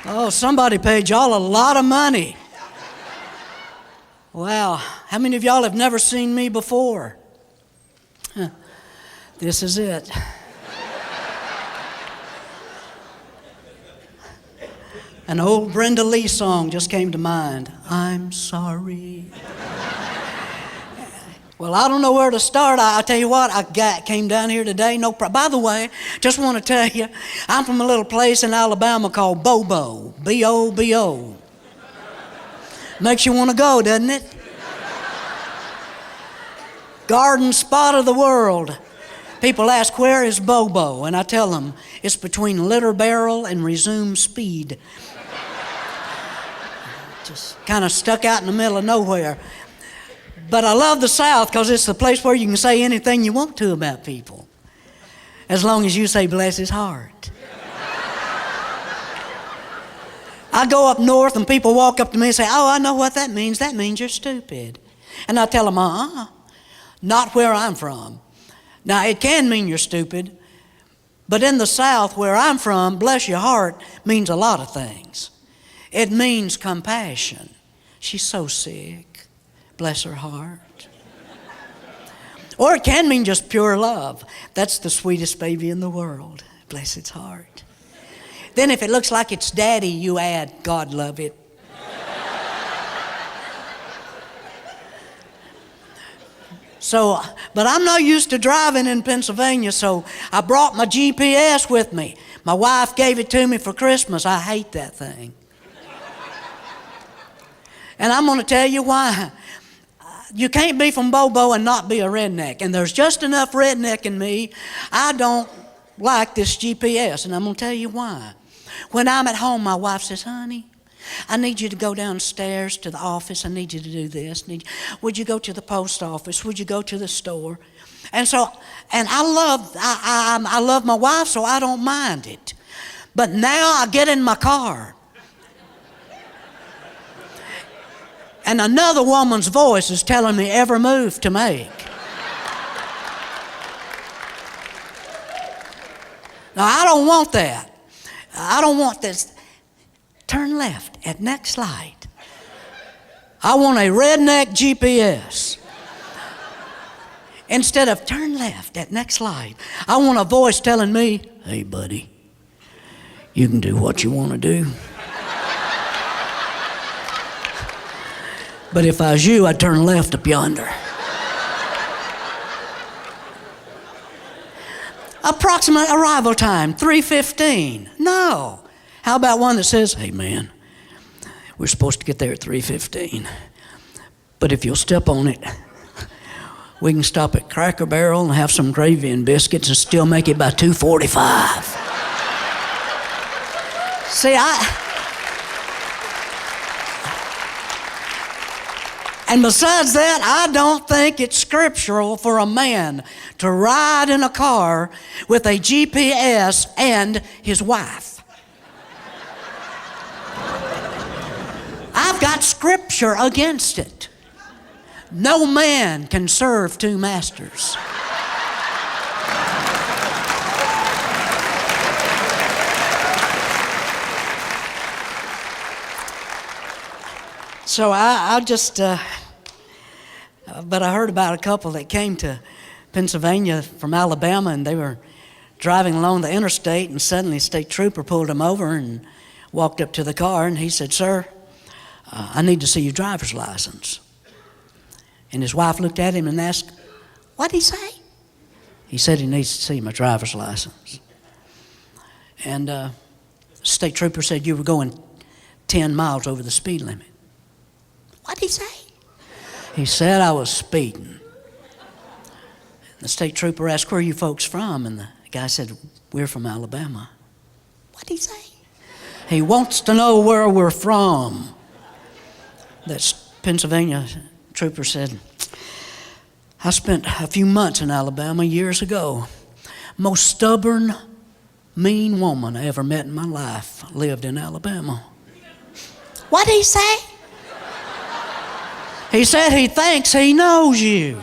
Oh, somebody paid y'all a lot of money. Wow, how many of y'all have never seen me before? Huh. This is it. An old Brenda Lee song just came to mind. I'm sorry. Well, I don't know where to start. I'll tell you what, came down here today. By the way, just want to tell you, I'm from a little place in Alabama called Bobo, B-O-B-O. Makes you want to go, doesn't it? Garden spot of the world. People ask, where is Bobo? And I tell them, it's between Litter Barrel and Resume Speed. Just kind of stuck out in the middle of nowhere. But I love the South because it's the place where you can say anything you want to about people, as long as you say, bless his heart. I go up north and people walk up to me and say, oh, I know what that means. That means you're stupid. And I tell them, not where I'm from. Now, it can mean you're stupid, but in the South, where I'm from, bless your heart means a lot of things. It means compassion. She's so sick. Bless her heart. Or it can mean just pure love. That's the sweetest baby in the world. Bless its heart. Then if it looks like it's daddy, you add, God love it. But I'm not used to driving in Pennsylvania, so I brought my GPS with me. My wife gave it to me for Christmas. I hate that thing. And I'm going to tell you why. You can't be from Bobo and not be a redneck. And there's just enough redneck in me. I don't like this GPS, and I'm going to tell you why. When I'm at home, my wife says, honey, I need you to go downstairs to the office. I need you to do this. Would you go to the post office? Would you go to the store? And I love my wife, so I don't mind it. But now I get in my car, and another woman's voice is telling me every move to make. Now, I don't want that. I don't want this. Turn left at next light. I want a redneck GPS. Instead of turn left at next light, I want a voice telling me, hey, buddy, you can do what you want to do. But if I was you, I'd turn left up yonder. Approximate arrival time, 3:15. No. How about one that says, hey man, we're supposed to get there at 3:15. But if you'll step on it, we can stop at Cracker Barrel and have some gravy and biscuits and still make it by 2:45. See, and besides that, I don't think it's scriptural for a man to ride in a car with a GPS and his wife. I've got scripture against it. No man can serve two masters. So but I heard about a couple that came to Pennsylvania from Alabama, and they were driving along the interstate, and suddenly a state trooper pulled them over and walked up to the car, and he said, sir, I need to see your driver's license. And his wife looked at him and asked, what'd he say? He said he needs to see my driver's license. And the state trooper said, you were going 10 miles over the speed limit. What'd he say? He said I was speeding. The state trooper asked, where are you folks from? And the guy said, we're from Alabama. What'd he say? He wants to know where we're from. That Pennsylvania trooper said, I spent a few months in Alabama years ago. Most stubborn, mean woman I ever met in my life lived in Alabama. What'd he say? He said he thinks he knows you.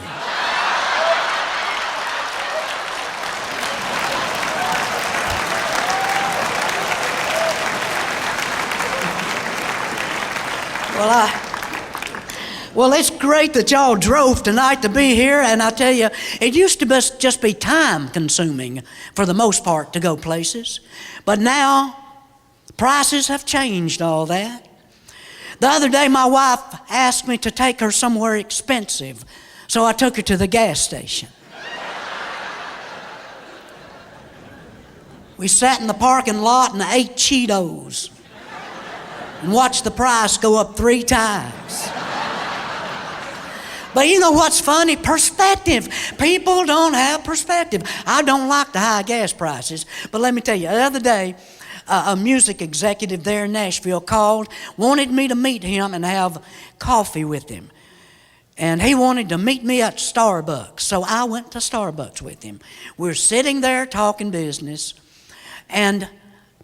Well, it's great that y'all drove tonight to be here, and I tell you, it used to just be time-consuming for the most part to go places, but now prices have changed all that. The other day, my wife asked me to take her somewhere expensive, so I took her to the gas station. We sat in the parking lot and ate Cheetos and watched the price go up 3 times. But you know what's funny? Perspective. People don't have perspective. I don't like the high gas prices, but let me tell you, the other day, a music executive there in Nashville called, wanted me to meet him and have coffee with him. And he wanted to meet me at Starbucks, so I went to Starbucks with him. We're sitting there talking business, and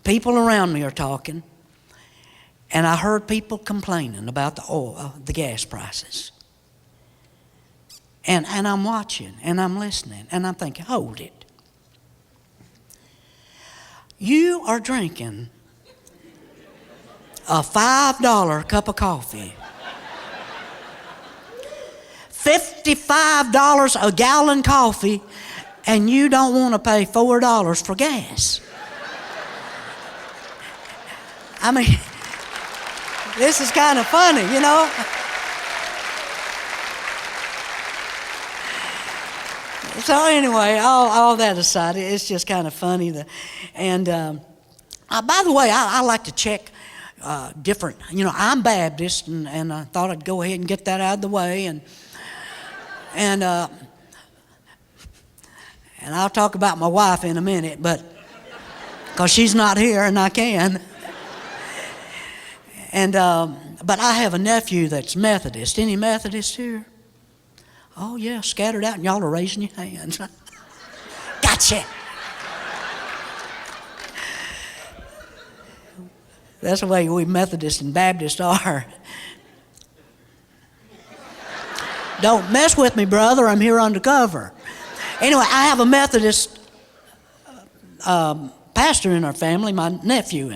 people around me are talking, and I heard people complaining about the gas prices. And I'm watching, and I'm listening, and I'm thinking, hold it. You are drinking a $5 cup of coffee, $55 a gallon coffee, and you don't want to pay $4 for gas. I mean, this is kind of funny, you know. So anyway, all that aside, it's just kind of funny. By the way, I like to check different, you know, I'm Baptist, and I thought I'd go ahead and get that out of the way. And I'll talk about my wife in a minute, but because she's not here and I can. But I have a nephew that's Methodist. Any Methodists here? Oh, yeah, scattered out, and y'all are raising your hands. Gotcha. That's the way we Methodists and Baptists are. Don't mess with me, brother. I'm here undercover. Anyway, I have a Methodist pastor in our family, my nephew.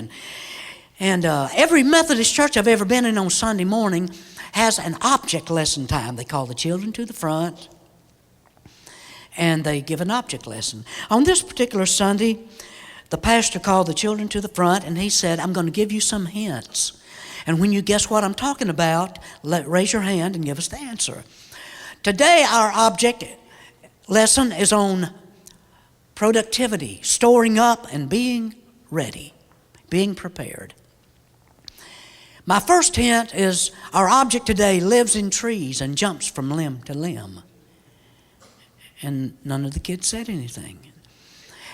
And every Methodist church I've ever been in on Sunday morning has an object lesson time. They call the children to the front, and they give an object lesson. On this particular Sunday, the pastor called the children to the front, and he said, I'm going to give you some hints. And when you guess what I'm talking about, raise your hand and give us the answer. Today, our object lesson is on productivity, storing up and being ready, being prepared. My first hint is our object today lives in trees and jumps from limb to limb. And none of the kids said anything.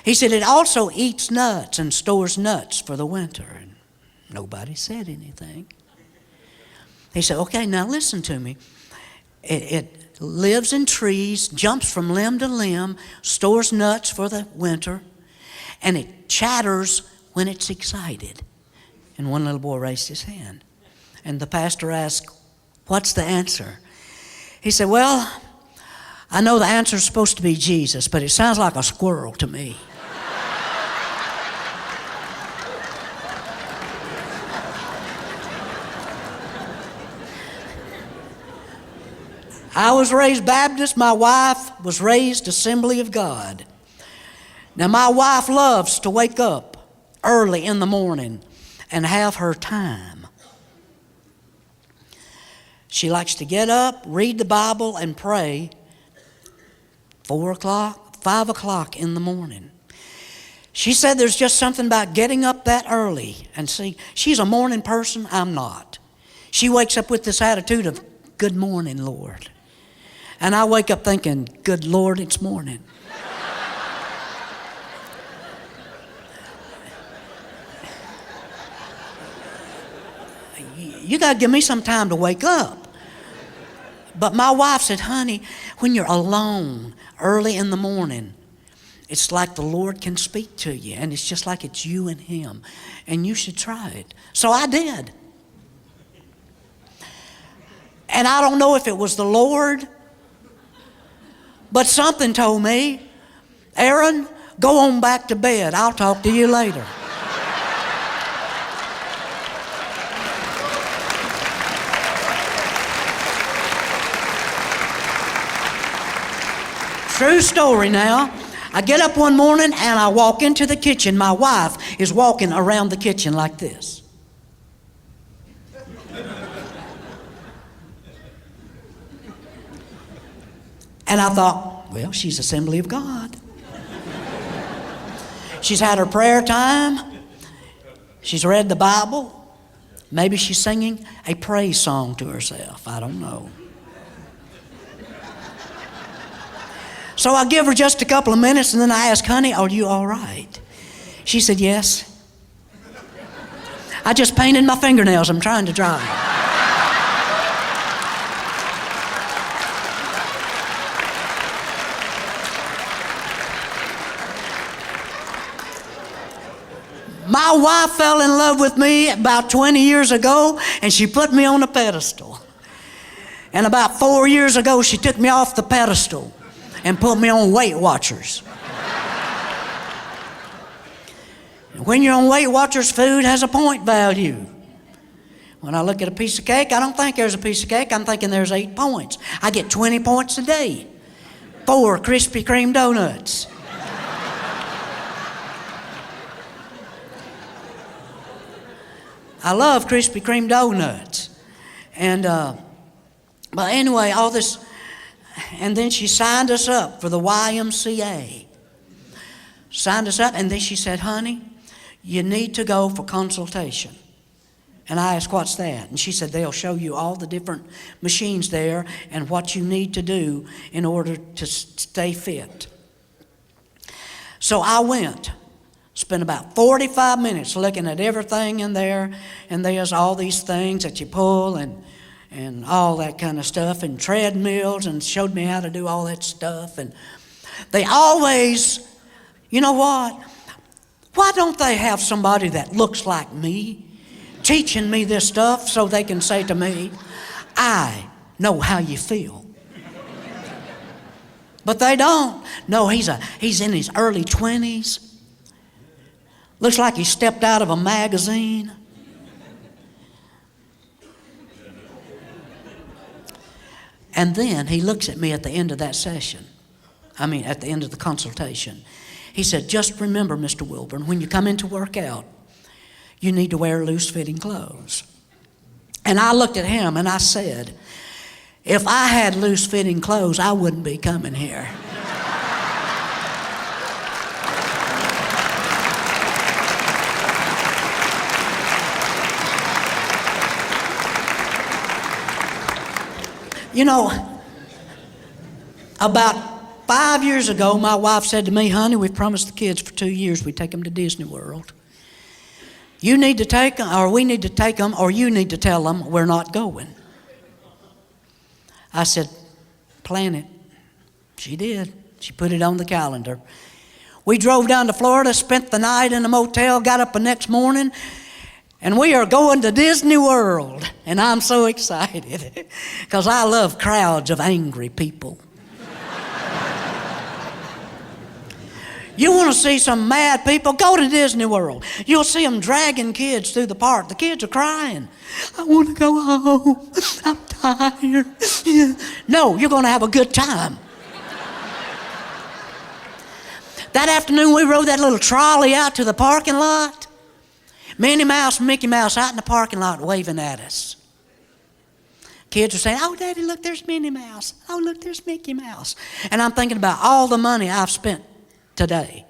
He said it also eats nuts and stores nuts for the winter. And nobody said anything. He said, okay, now listen to me. It lives in trees, jumps from limb to limb, stores nuts for the winter, and it chatters when it's excited. And one little boy raised his hand. And the pastor asked, what's the answer? He said, well, I know the answer is supposed to be Jesus, but it sounds like a squirrel to me. I was raised Baptist. My wife was raised Assembly of God. Now, my wife loves to wake up early in the morning and have her time. She likes to get up, read the Bible, and pray 4 o'clock, 5 o'clock in the morning. She said there's just something about getting up that early. And see, she's a morning person, I'm not. She wakes up with this attitude of, good morning, Lord. And I wake up thinking, good Lord, it's morning. You got to give me some time to wake up. But my wife said, honey, when you're alone early in the morning, it's like the Lord can speak to you, and it's just like it's you and Him, and you should try it. So I did. And I don't know if it was the Lord, but something told me, Aaron, go on back to bed. I'll talk to you later. True story now. I get up one morning and I walk into the kitchen. My wife is walking around the kitchen like this. And I thought, well, she's Assembly of God. She's had her prayer time. She's read the Bible. Maybe she's singing a praise song to herself. I don't know. So I give her just a couple of minutes and then I ask, honey, are you all right? She said, yes. I just painted my fingernails. I'm trying to dry. My wife fell in love with me about 20 years ago, and she put me on a pedestal. And about 4 years ago, she took me off the pedestal and put me on Weight Watchers. And when you're on Weight Watchers, food has a point value. When I look at a piece of cake, I don't think there's a piece of cake. I'm thinking there's 8 points. I get 20 points a day. 4 Krispy Kreme donuts. I love Krispy Kreme donuts. And, but anyway, all this, and then she signed us up for the YMCA. Signed us up, and then she said, honey, you need to go for consultation. And I asked, what's that? And she said, they'll show you all the different machines there and what you need to do in order to stay fit. So I went. Spent about 45 minutes looking at everything in there, and there's all these things that you pull and all that kind of stuff, and treadmills, and showed me how to do all that stuff. And they always, you know what? Why don't they have somebody that looks like me teaching me this stuff so they can say to me, I know how you feel? But they don't. No, he's in his early 20s. Looks like he stepped out of a magazine. And then he looks at me at the end of that session. At the end of the consultation. He said, just remember, Mr. Wilburn, when you come in to work out, you need to wear loose-fitting clothes. And I looked at him and I said, if I had loose-fitting clothes, I wouldn't be coming here. You know, about 5 years ago, my wife said to me, honey, we've promised the kids for 2 years we'd take them to Disney World. You need to take them, or we need to take them, or you need to tell them we're not going. I said, plan it. She did. She put it on the calendar. We drove down to Florida, spent the night in a motel, got up the next morning, and we are going to Disney World. And I'm so excited because I love crowds of angry people. You want to see some mad people? Go to Disney World. You'll see them dragging kids through the park. The kids are crying. I want to go home. I'm tired. No, you're going to have a good time. That afternoon, we rode that little trolley out to the parking lot. Minnie Mouse and Mickey Mouse out in the parking lot waving at us. Kids are saying, oh, Daddy, look, there's Minnie Mouse. Oh, look, there's Mickey Mouse. And I'm thinking about all the money I've spent today.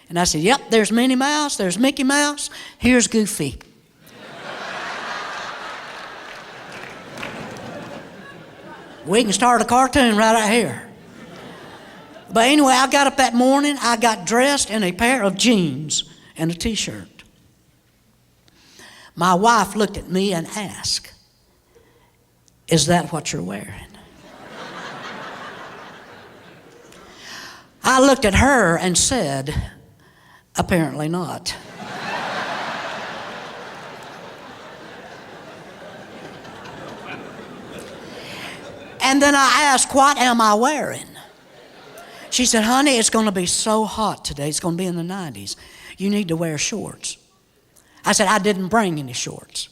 And I said, yep, there's Minnie Mouse, there's Mickey Mouse, here's Goofy. We can start a cartoon right out here. But anyway, I got up that morning, I got dressed in a pair of jeans and a t-shirt. My wife looked at me and asked, is that what you're wearing? I looked at her and said, apparently not. And then I asked, what am I wearing? She said, honey, it's going to be so hot today. It's going to be in the 90s. You need to wear shorts. I said, I didn't bring any shorts.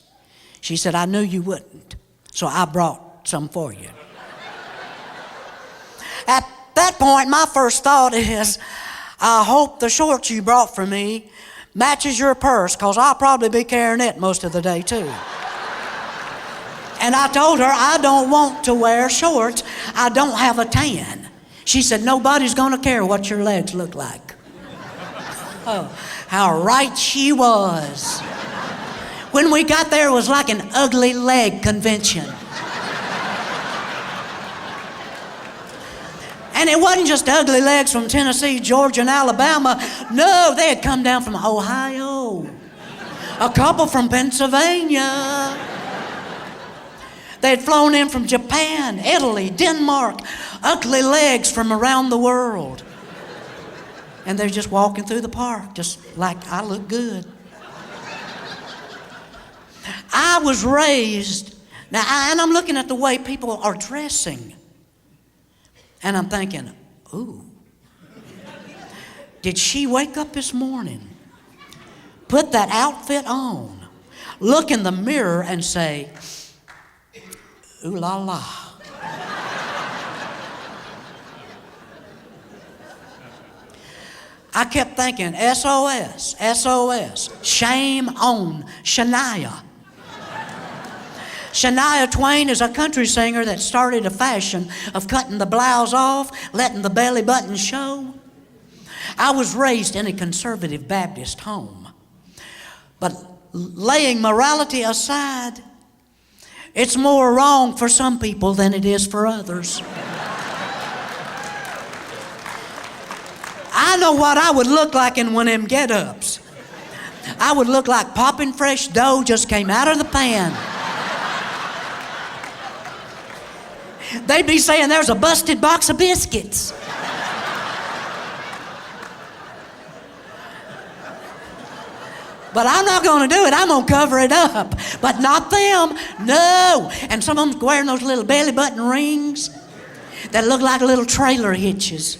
She said, I knew you wouldn't, so I brought some for you. At that point, my first thought is, I hope the shorts you brought for me matches your purse, because I'll probably be carrying it most of the day too. And I told her, I don't want to wear shorts. I don't have a tan. She said, nobody's going to care what your legs look like. Oh, how right she was. When we got there, it was like an ugly leg convention. And it wasn't just ugly legs from Tennessee, Georgia, and Alabama. No, they had come down from Ohio. A couple from Pennsylvania. They had flown in from Japan, Italy, Denmark. Ugly legs from around the world. And they're just walking through the park, just like I look good. I was raised, now, and I'm looking at the way people are dressing. And I'm thinking, ooh, did she wake up this morning, put that outfit on, look in the mirror and say, ooh la la. I kept thinking, SOS, SOS, shame on Shania. Shania Twain is a country singer that started a fashion of cutting the blouse off, letting the belly button show. I was raised in a conservative Baptist home. But laying morality aside, it's more wrong for some people than it is for others. I know what I would look like in one of them get-ups. I would look like popping fresh dough just came out of the pan. They'd be saying there's a busted box of biscuits. But I'm not going to do it. I'm going to cover it up. But not them. No. And some of them wearing those little belly button rings that look like little trailer hitches.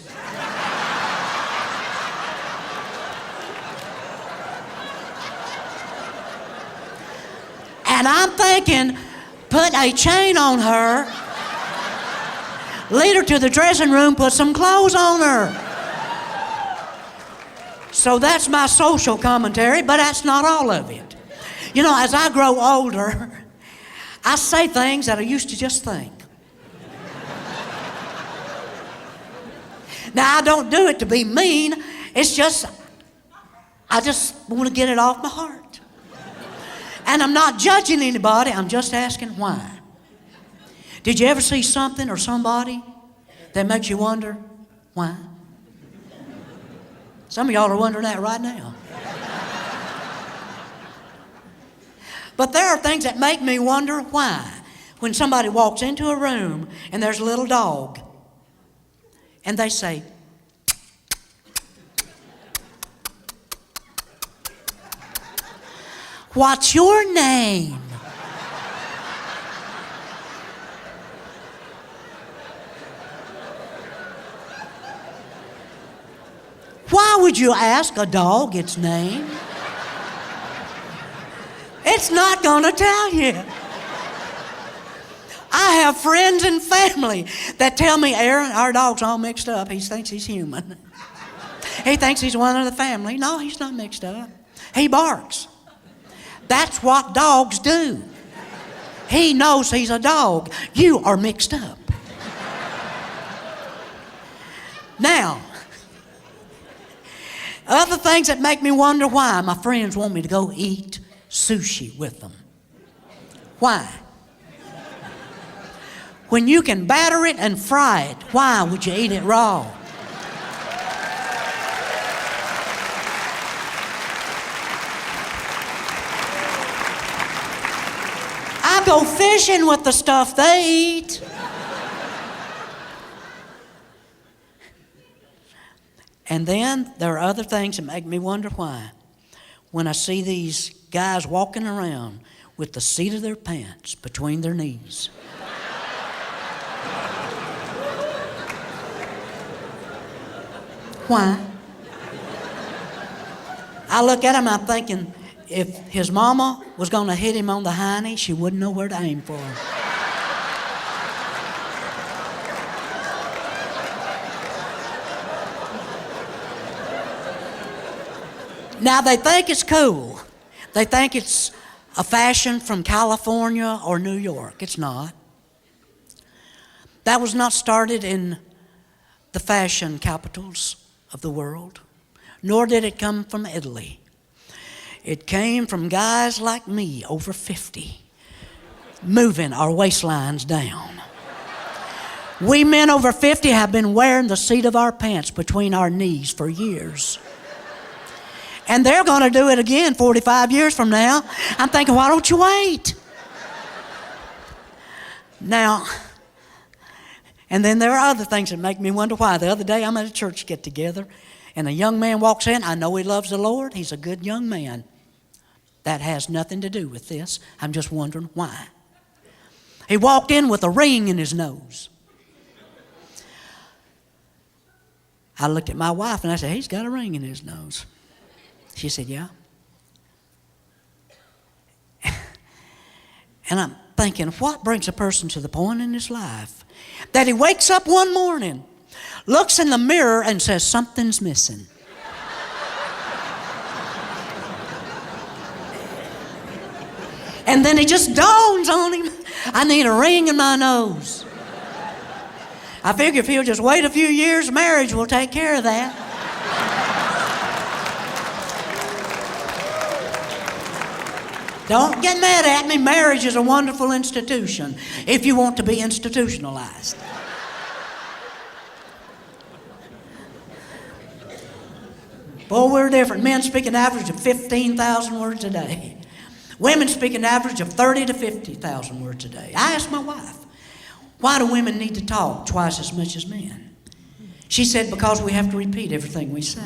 And I'm thinking, put a chain on her, lead her to the dressing room, put some clothes on her. So that's my social commentary, but that's not all of it. You know, as I grow older, I say things that I used to just think. Now, I don't do it to be mean. It's just, I just want to get it off my heart. And I'm not judging anybody, I'm just asking why. Did you ever see something or somebody that makes you wonder why? Some of y'all are wondering that right now. But there are things that make me wonder why. When somebody walks into a room and there's a little dog and they say, "What's your name?" Why would you ask a dog its name? It's not going to tell you. I have friends and family that tell me, "Aaron, our dog's all mixed up. He thinks he's human. He thinks he's one of the family." No, he's not mixed up. He barks. That's what dogs do. He knows he's a dog. You are mixed up. Now, other things that make me wonder why my friends want me to go eat sushi with them. Why? When you can batter it and fry it, why would you eat it raw? I go fishing with the stuff they eat. And then there are other things that make me wonder why. When I see these guys walking around with the seat of their pants between their knees. Why? I look at him, I'm thinking, if his mama was going to hit him on the hiney, she wouldn't know where to aim for him. Now they think it's cool. They think it's a fashion from California or New York. It's not. That was not started in the fashion capitals of the world, nor did it come from Italy. It came from guys like me, over 50, moving our waistlines down. We men over 50 have been wearing the seat of our pants between our knees for years. And they're going to do it again 45 years from now. I'm thinking, why don't you wait? Now, and then there are other things that make me wonder why. The other day I'm at a church get-together, and a young man walks in. I know he loves the Lord. He's a good young man. That has nothing to do with this. I'm just wondering why. He walked in with a ring in his nose. I looked at my wife and I said, he's got a ring in his nose. She said, yeah. And I'm thinking, what brings a person to the point in his life that he wakes up one morning, looks in the mirror and says, something's missing? And then it just dawns on him, I need a ring in my nose. I figure if he'll just wait a few years, marriage will take care of that. Don't get mad at me. Marriage is a wonderful institution if you want to be institutionalized. Boy, we're different. Men speak an average of 15,000 words a day. Women speak an average of 30 to 50,000 words a day. I asked my wife, why do women need to talk twice as much as men? She said, because we have to repeat everything we say.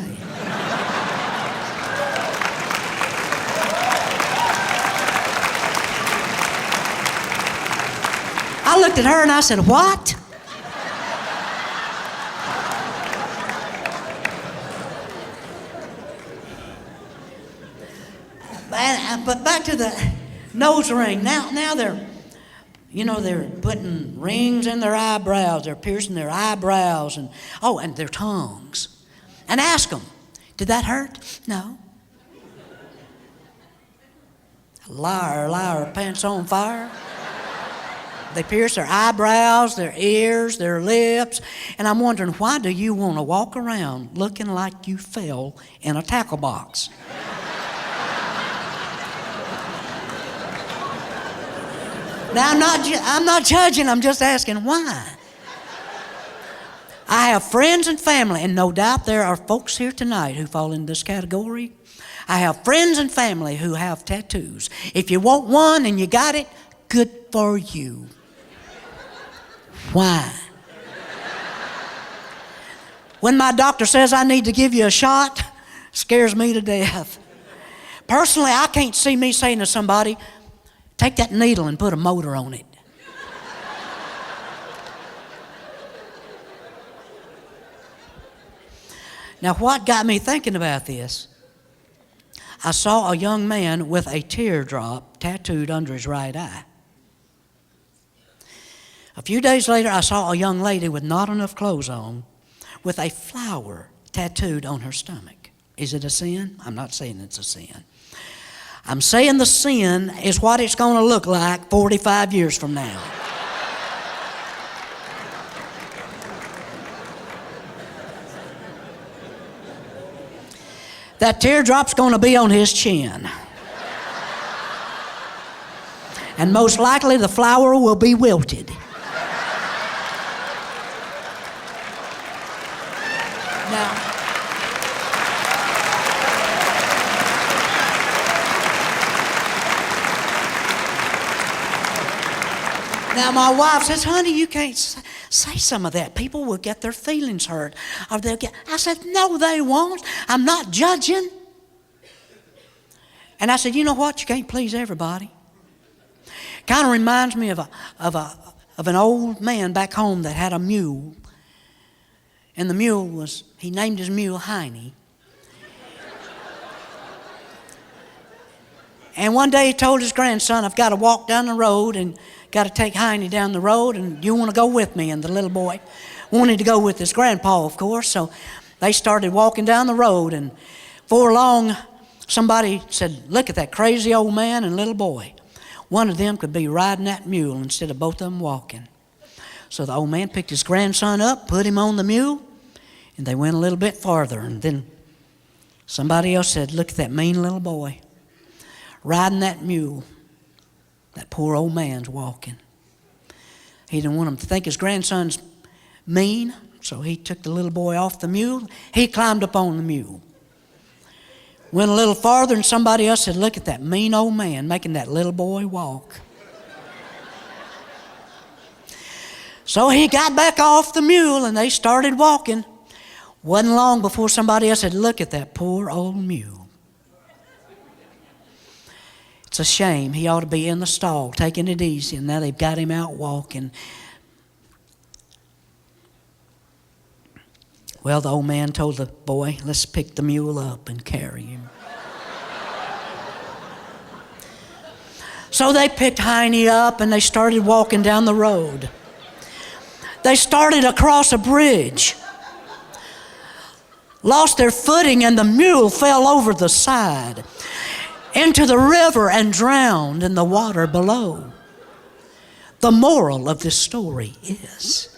I looked at her and I said, what? But back to the nose ring. Now they're putting rings in their eyebrows. They're piercing their eyebrows and their tongues. And ask them, did that hurt? No. Liar, pants on fire. They pierce their eyebrows, their ears, their lips. And I'm wondering, why do you want to walk around looking like you fell in a tackle box? Now, I'm not judging, I'm just asking why. I have friends and family, and no doubt there are folks here tonight who fall in this category. I have friends and family who have tattoos. If you want one and you got it, good for you. Why? When my doctor says I need to give you a shot, scares me to death. Personally, I can't see me saying to somebody, take that needle and put a motor on it. Now, what got me thinking about this? I saw a young man with a teardrop tattooed under his right eye. A few days later, I saw a young lady with not enough clothes on with a flower tattooed on her stomach. Is it a sin? I'm not saying it's a sin. I'm saying the sin is what it's going to look like 45 years from now. That teardrop's going to be on his chin. And most likely the flower will be wilted. Now, my wife says, honey, you can't say some of that. People will get their feelings hurt. Or they'll get. I said, no, they won't. I'm not judging. And I said, you know what? You can't please everybody. Kind of reminds me of an old man back home that had a mule. And the mule he named his mule Heine. And one day he told his grandson, I've got to walk down the road and got to take Heine down the road, and you want to go with me? And the little boy wanted to go with his grandpa, of course. So they started walking down the road, and before long, Somebody said, look at that crazy old man and little boy. One of them could be riding that mule instead of both of them walking. So the old man picked his grandson up, put him on the mule, and they went a little bit farther. And then somebody else said, look at that mean little boy riding that mule. That poor old man's walking. He didn't want him to think his grandson's mean, so he took the little boy off the mule. He climbed up on the mule. Went a little farther, and somebody else said, look at that mean old man making that little boy walk. So he got back off the mule, and they started walking. Wasn't long before somebody else said, look at that poor old mule. It's a shame. He ought to be in the stall, taking it easy, and now they've got him out walking. Well, the old man told the boy, let's pick the mule up and carry him. So they picked Heine up and they started walking down the road. They started across a bridge, lost their footing, and the mule fell over the side into the river and drowned in the water below. The moral of this story is,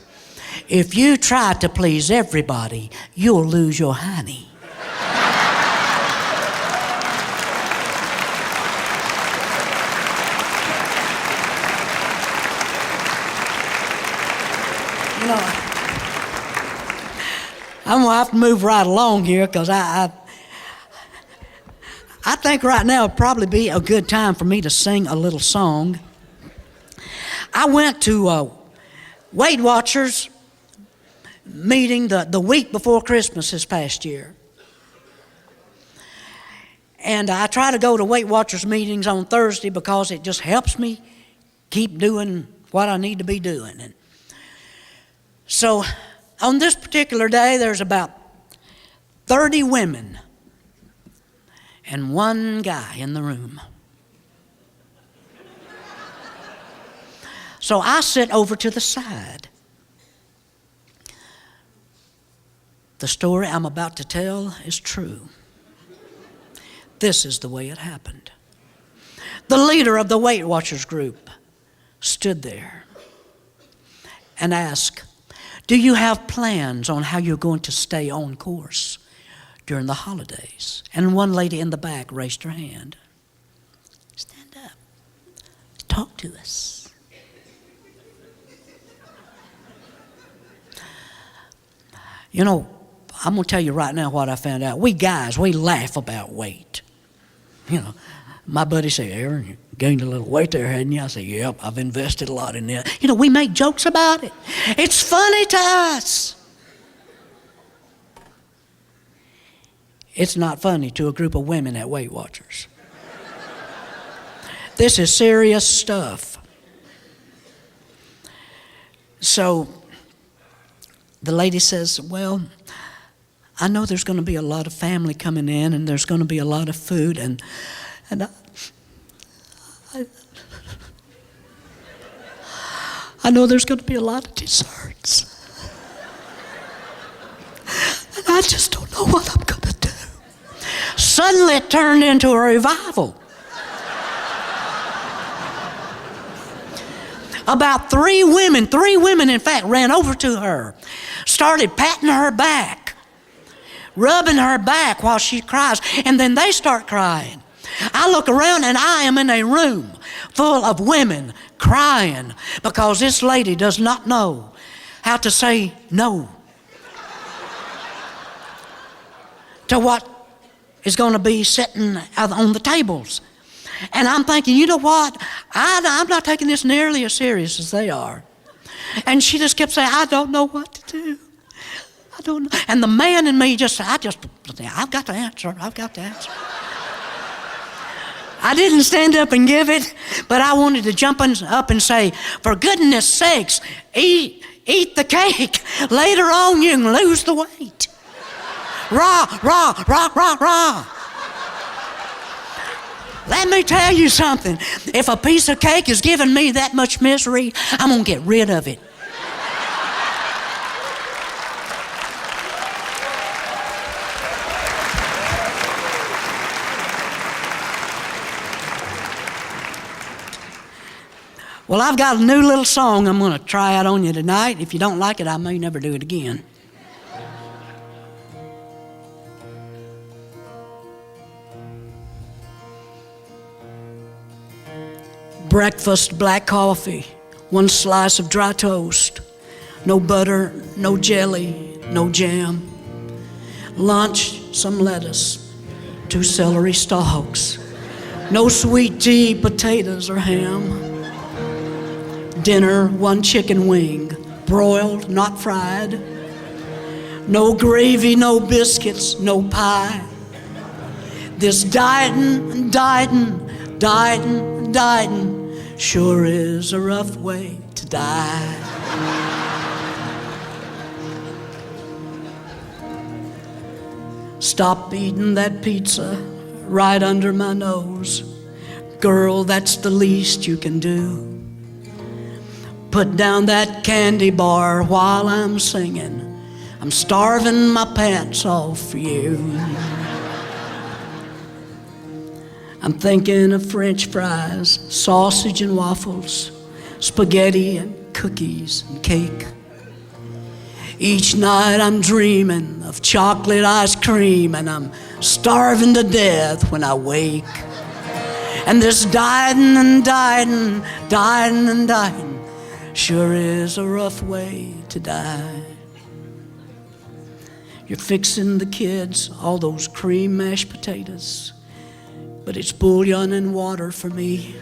if you try to please everybody, you'll lose your honey. You know, I'm going to have to move right along here because I think right now would probably be a good time for me to sing a little song. I went to Weight Watchers meeting the week before Christmas this past year. And I try to go to Weight Watchers meetings on Thursday because it just helps me keep doing what I need to be doing. And so on this particular day, there's about 30 women and one guy in the room. So I sit over to the side. The story I'm about to tell is true. This is the way it happened. The leader of the Weight Watchers group stood there and asked, do you have plans on how you're going to stay on course during the holidays? And one lady in the back raised her hand. Stand up. Talk to us. You know, I'm going to tell you right now what I found out. We guys, we laugh about weight. You know, my buddy said, Aaron, you gained a little weight there, hadn't you? I said, yep, I've invested a lot in that. You know, we make jokes about it. It's funny to us. It's not funny to a group of women at Weight Watchers. This is serious stuff. So the lady says, well, I know there's going to be a lot of family coming in and there's going to be a lot of food and I know there's going to be a lot of desserts. And I just don't know what I'm going to do. Suddenly it turned into a revival. About three women in fact ran over to her, started patting her back, rubbing her back while she cries, and then they start crying. I look around and I am in a room full of women crying because this lady does not know how to say no to what is going to be sitting on the tables. And I'm thinking, you know what? I'm not taking this nearly as serious as they are. And she just kept saying, I don't know what to do. I don't know. And the man in me I've got to answer. I've got to answer. I didn't stand up and give it, but I wanted to jump up and say, for goodness sakes, eat the cake. Later on, you can lose the weight. Rah, rah, rah, rah, rah. Let me tell you something. If a piece of cake is giving me that much misery, I'm going to get rid of it. Well, I've got a new little song I'm going to try out on you tonight. If you don't like it, I may never do it again. Breakfast, black coffee, 1 slice of dry toast, no butter, no jelly, no jam. Lunch, some lettuce, 2 celery stalks, no sweet tea, potatoes, or ham. Dinner, 1 chicken wing, broiled, not fried. No gravy, no biscuits, no pie. This dieting sure is a rough way to die. Stop eating that pizza right under my nose. Girl, that's the least you can do. Put down that candy bar while I'm singing. I'm starving my pants off for you. I'm thinking of French fries, sausage and waffles, spaghetti and cookies and cake. Each night I'm dreaming of chocolate ice cream, and I'm starving to death when I wake. And this dieting sure is a rough way to die. You're fixing the kids all those cream mashed potatoes, but it's bouillon and water for me.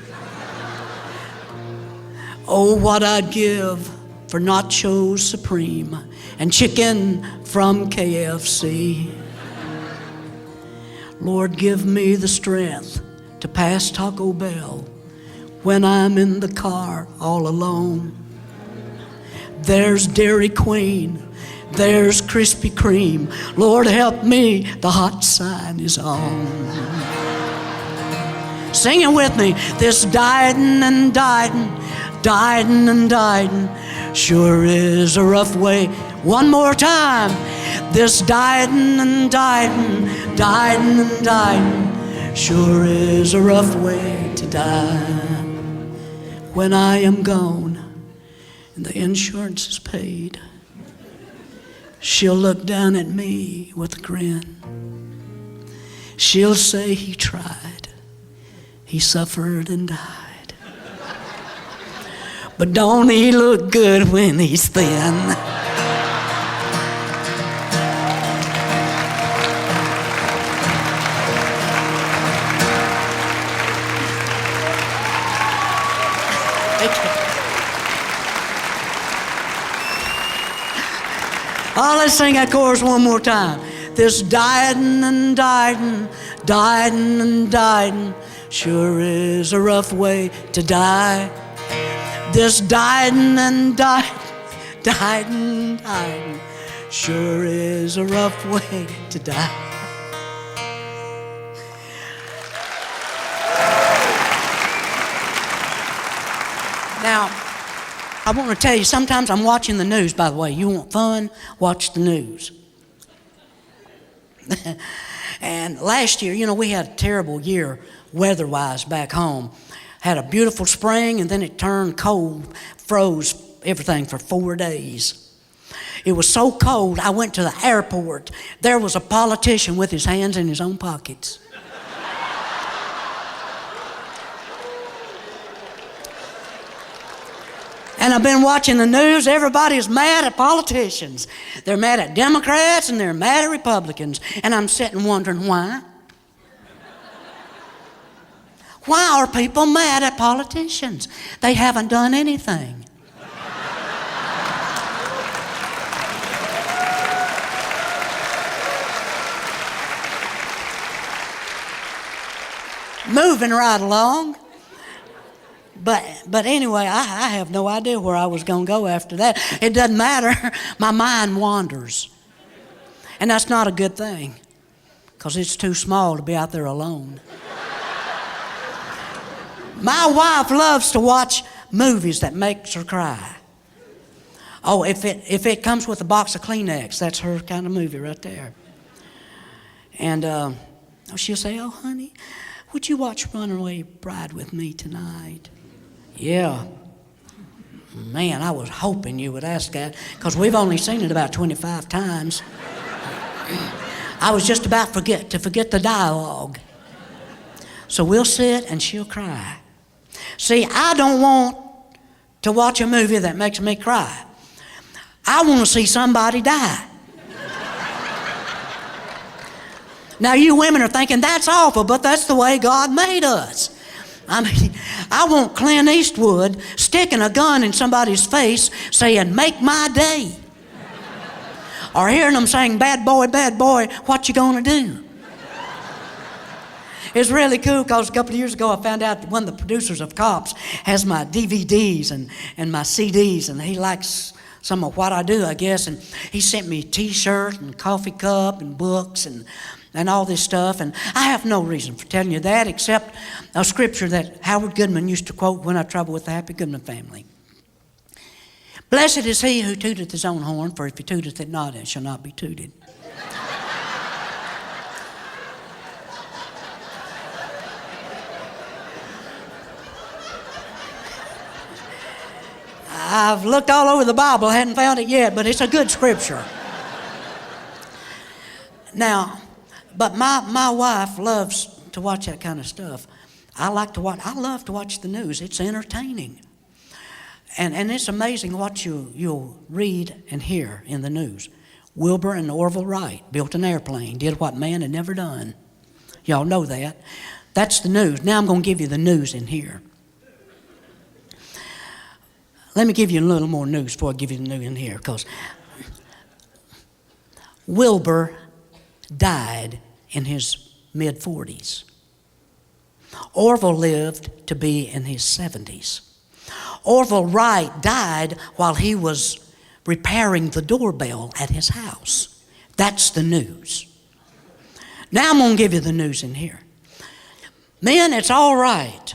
Oh, what I'd give for nachos supreme and chicken from KFC. Lord, give me the strength to pass Taco Bell when I'm in the car all alone. There's Dairy Queen, there's Krispy Kreme. Lord, help me, the hot sign is on. Sing it with me. This dieting sure is a rough way. One more time. This dieting sure is a rough way to die. When I am gone and the insurance is paid, she'll look down at me with a grin. She'll say he tried, he suffered and died. But don't he look good when he's thin? Oh, let's sing that chorus one more time. This dieting sure is a rough way to die. This dieting sure is a rough way to die. Now, I want to tell you, sometimes I'm watching the news, by the way. You want fun? Watch the news. And last year, we had a terrible year weather-wise back home. Had a beautiful spring, and then it turned cold, froze everything for 4 days. It was so cold, I went to the airport. There was a politician with his hands in his own pockets. And I've been watching the news. Everybody's mad at politicians. They're mad at Democrats and they're mad at Republicans. And I'm sitting wondering why. Why are people mad at politicians? They haven't done anything. Moving right along. But anyway, I have no idea where I was going to go after that. It doesn't matter. My mind wanders. And that's not a good thing, because it's too small to be out there alone. My wife loves to watch movies that makes her cry. Oh, if it comes with a box of Kleenex, that's her kind of movie right there. And she'll say, "Oh, honey, would you watch Runaway Bride with me tonight?" Yeah, Man, I was hoping you would ask that, because we've only seen it about 25 times. I was just about to forget the dialogue. So we'll sit and she'll cry. See, I don't want to watch a movie that makes me cry. I want to see somebody die. Now you women are thinking that's awful, but that's the way God made us. I mean, I want Clint Eastwood sticking a gun in somebody's face saying, "Make my day." Or hearing them saying, bad boy, what you gonna do?" It's really cool because a couple of years ago I found out that one of the producers of Cops has my DVDs and my CDs, and he likes some of what I do, I guess. And he sent me a T-shirt and coffee cup and books and all this stuff. And I have no reason for telling you that except a scripture that Howard Goodman used to quote when I traveled with the Happy Goodman family. "Blessed is he who tooteth his own horn, for if he tooteth it not, it shall not be tooted." I've looked all over the Bible, hadn't found it yet, but it's a good scripture. Now, but my wife loves to watch that kind of stuff. I love to watch the news. It's entertaining. And it's amazing what you'll read and hear in the news. Wilburn and Orville Wright built an airplane, did what man had never done. Y'all know that. That's the news. Now I'm going to give you the news in here. Let me give you a little more news before I give you the news in here, because Wilbur died in his mid-40s. Orville lived to be in his 70s. Orville Wright died while he was repairing the doorbell at his house. That's the news. Now I'm going to give you the news in here. Men, it's all right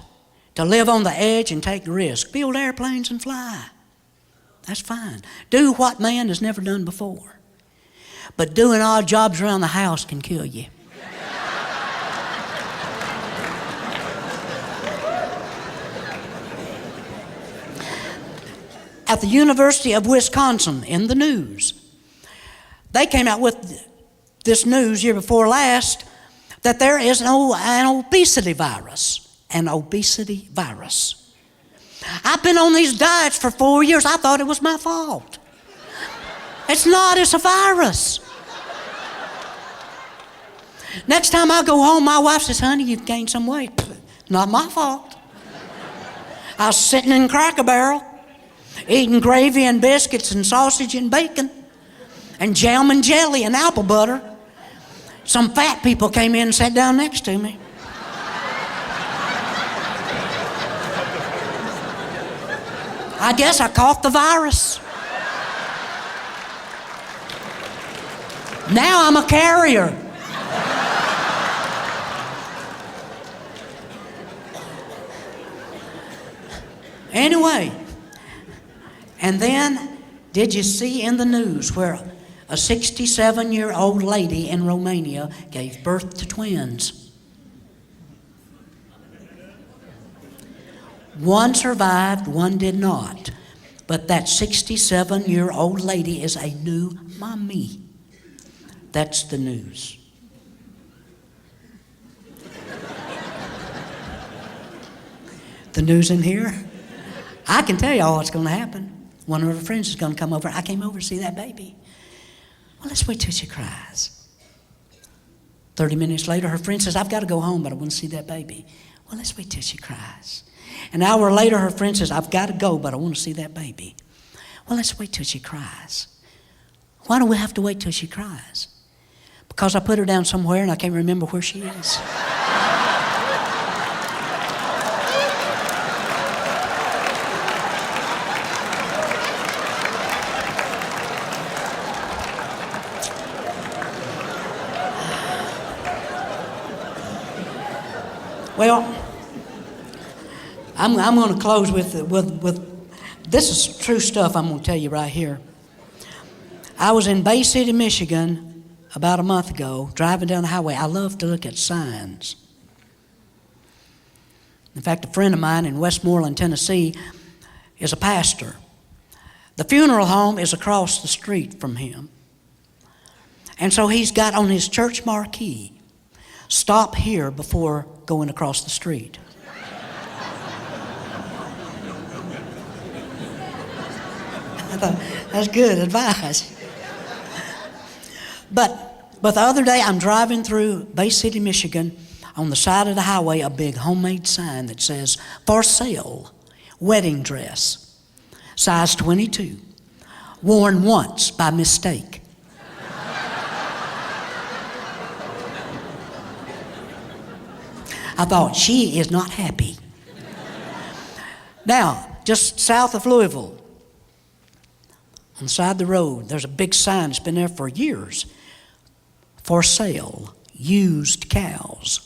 to live on the edge and take risks. Build airplanes and fly. That's fine. Do what man has never done before. But doing odd jobs around the house can kill you. At the University of Wisconsin, in the news, they came out with this news year before last that there is an obesity virus. An obesity virus. I've been on these diets for 4 years. I thought it was my fault. It's not, it's a virus. Next time I go home, my wife says, "Honey, you've gained some weight." Not my fault. I was sitting in Cracker Barrel, eating gravy and biscuits and sausage and bacon and jam and jelly and apple butter. Some fat people came in and sat down next to me. I guess I caught the virus. Now I'm a carrier. Anyway, and then did you see in the news where a 67-year-old lady in Romania gave birth to twins? One survived, one did not. But that 67-year-old lady is a new mommy. That's the news. The news in here? I can tell y'all what's going to happen. One of her friends is going to come over. I came over to see that baby. Well, let's wait till she cries. 30 minutes later, her friend says, "I've got to go home, but I want to see that baby." Well, let's wait till she cries. An hour later, her friend says, "I've got to go, but I want to see that baby." Well, let's wait till she cries. Why do we have to wait till she cries? Because I put her down somewhere and I can't remember where she is. Well, I'm going to close with this is true stuff I'm going to tell you right here. I was in Bay City, Michigan about a month ago, driving down the highway. I love to look at signs. In fact, a friend of mine in Westmoreland, Tennessee, is a pastor. The funeral home is across the street from him. And so he's got on his church marquee, "Stop here before going across the street." I thought, that's good advice. But the other day I'm driving through Bay City, Michigan. On the side of the highway, a big homemade sign that says, "For sale, wedding dress, size 22, worn once by mistake." I thought, she is not happy. Now, just south of Louisville, on the side of the road, there's a big sign that's been there for years. "For sale, used cows."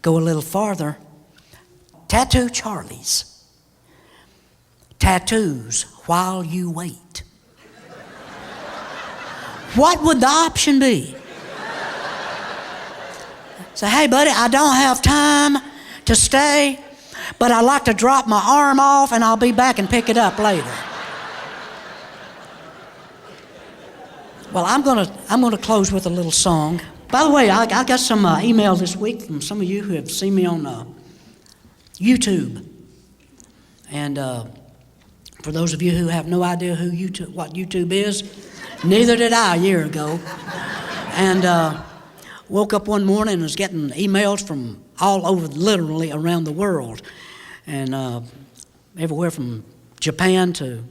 Go a little farther, Tattoo Charlie's. "Tattoos while you wait." What would the option be? Say, "Hey, buddy, I don't have time to stay, but I'd like to drop my arm off and I'll be back and pick it up later." Well, I'm gonna close with a little song. By the way, I got some email this week from some of you who have seen me on YouTube. And for those of you who have no idea what YouTube is, neither did I a year ago. And woke up one morning and was getting emails from all over, literally around the world. And everywhere from Japan to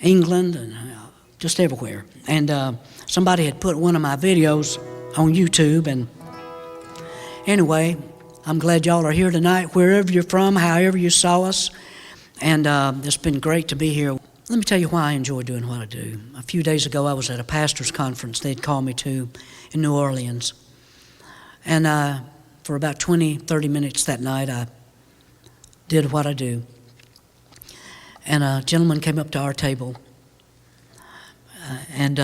England and just everywhere. And somebody had put one of my videos on YouTube. And anyway, I'm glad y'all are here tonight, wherever you're from, however you saw us. And it's been great to be here. Let me tell you why I enjoy doing what I do. A few days ago, I was at a pastor's conference they'd called me to in New Orleans. And for about 20, 30 minutes that night, I did what I do. And a gentleman came up to our table, and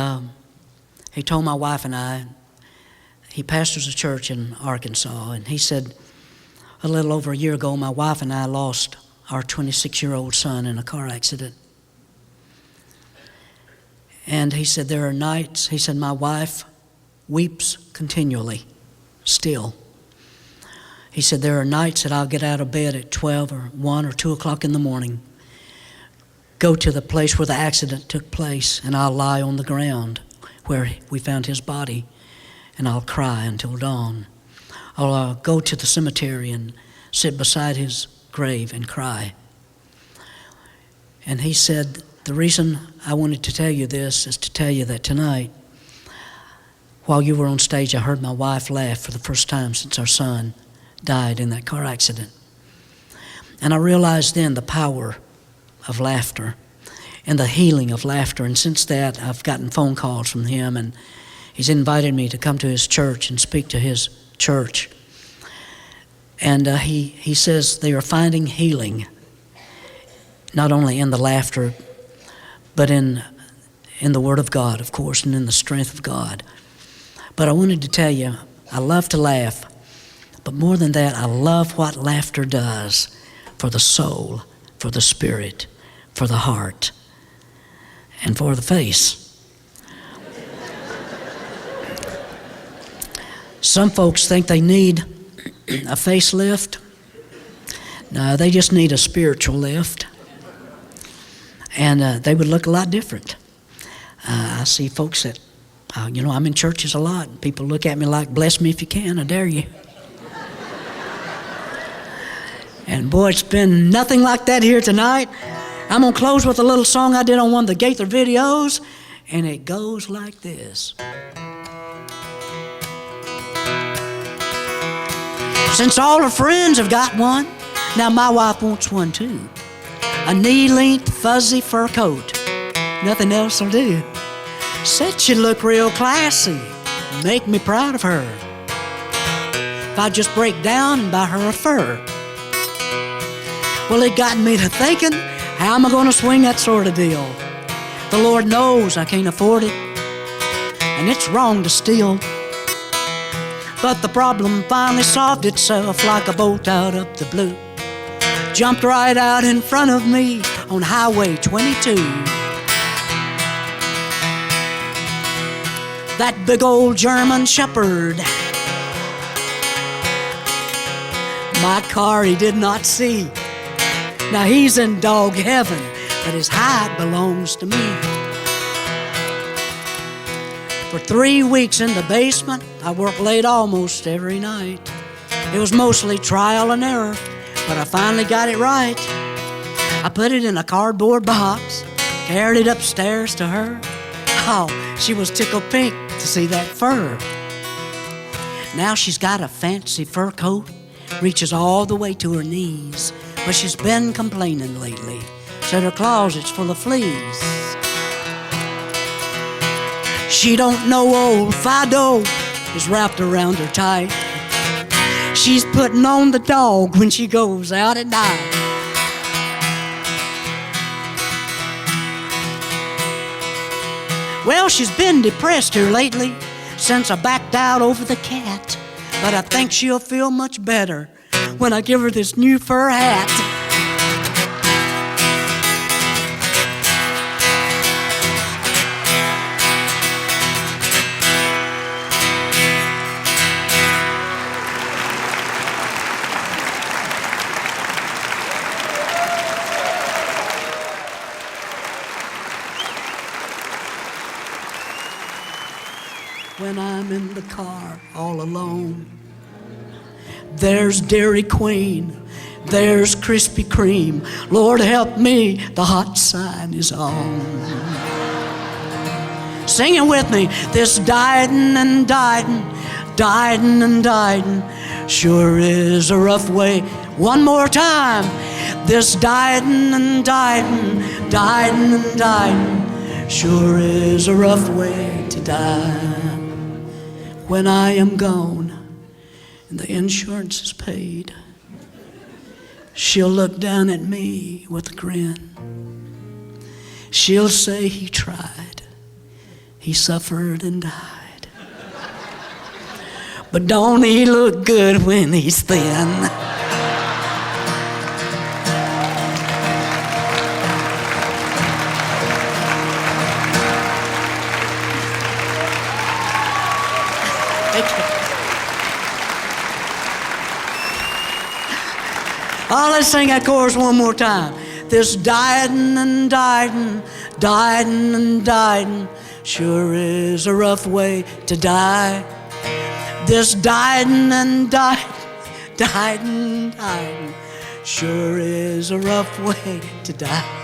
he told my wife and I, he pastors a church in Arkansas, and he said, a little over a year ago, my wife and I lost our 26-year-old son in a car accident. And he said, there are nights, he said, my wife weeps continually, still. He said, there are nights that I'll get out of bed at 12 or 1 or 2 o'clock in the morning, go to the place where the accident took place, and I'll lie on the ground where we found his body, and I'll cry until dawn. I'll go to the cemetery and sit beside his grave and cry. And he said, the reason I wanted to tell you this is to tell you that tonight, while you were on stage, I heard my wife laugh for the first time since our son died in that car accident. And I realized then the power of laughter and the healing of laughter. And since that, I've gotten phone calls from him, and he's invited me to come to his church and speak to his church. And he says they are finding healing, not only in the laughter, but in the Word of God, of course, and in the strength of God. But I wanted to tell you, I love to laugh, but more than that, I love what laughter does for the soul, for the spirit, for the heart, and for the face. Some folks think they need a facelift. No, they just need a spiritual lift. And they would look a lot different. I see folks that, I'm in churches a lot, and people look at me like, bless me if you can, I dare you. And boy, it's been nothing like that here tonight. I'm going to close with a little song I did on one of the Gaither videos, and it goes like this. Since all her friends have got one, now my wife wants one too. A knee-length fuzzy fur coat, nothing else will do. Said she'd look real classy, make me proud of her. If I just break down and buy her a fur. Well, it got me to thinking, how am I going to swing that sort of deal? The Lord knows I can't afford it, and it's wrong to steal. But the problem finally solved itself like a bolt out of the blue. Jumped right out in front of me on Highway 22. That big old German Shepherd, my car he did not see. Now he's in dog heaven, but his hide belongs to me. For 3 weeks in the basement, I worked late almost every night. It was mostly trial and error, but I finally got it right. I put it in a cardboard box, carried it upstairs to her. Oh, she was tickled pink to see that fur. Now she's got a fancy fur coat, reaches all the way to her knees, but she's been complaining lately, said her closet's full of fleas. She don't know old Fido is wrapped around her tight. She's putting on the dog when she goes out at night. Well, she's been depressed here lately since I backed out over the cat. But I think she'll feel much better when I give her this new fur hat. When I'm in the car all alone, there's Dairy Queen, there's Krispy Kreme. Lord help me, the hot sign is on. Sing it with me. This dieting and dieting, dieting and dieting sure is a rough way. One more time. This dieting and dieting, dieting and dieting sure is a rough way to die. When I am gone and the insurance is paid, she'll look down at me with a grin. She'll say he tried, he suffered and died. But don't he look good when he's thin? Oh, let's sing that chorus one more time. This dieting and dieting, dieting and dieting sure is a rough way to die. This dieting and dieting, dieting, dieting sure is a rough way to die.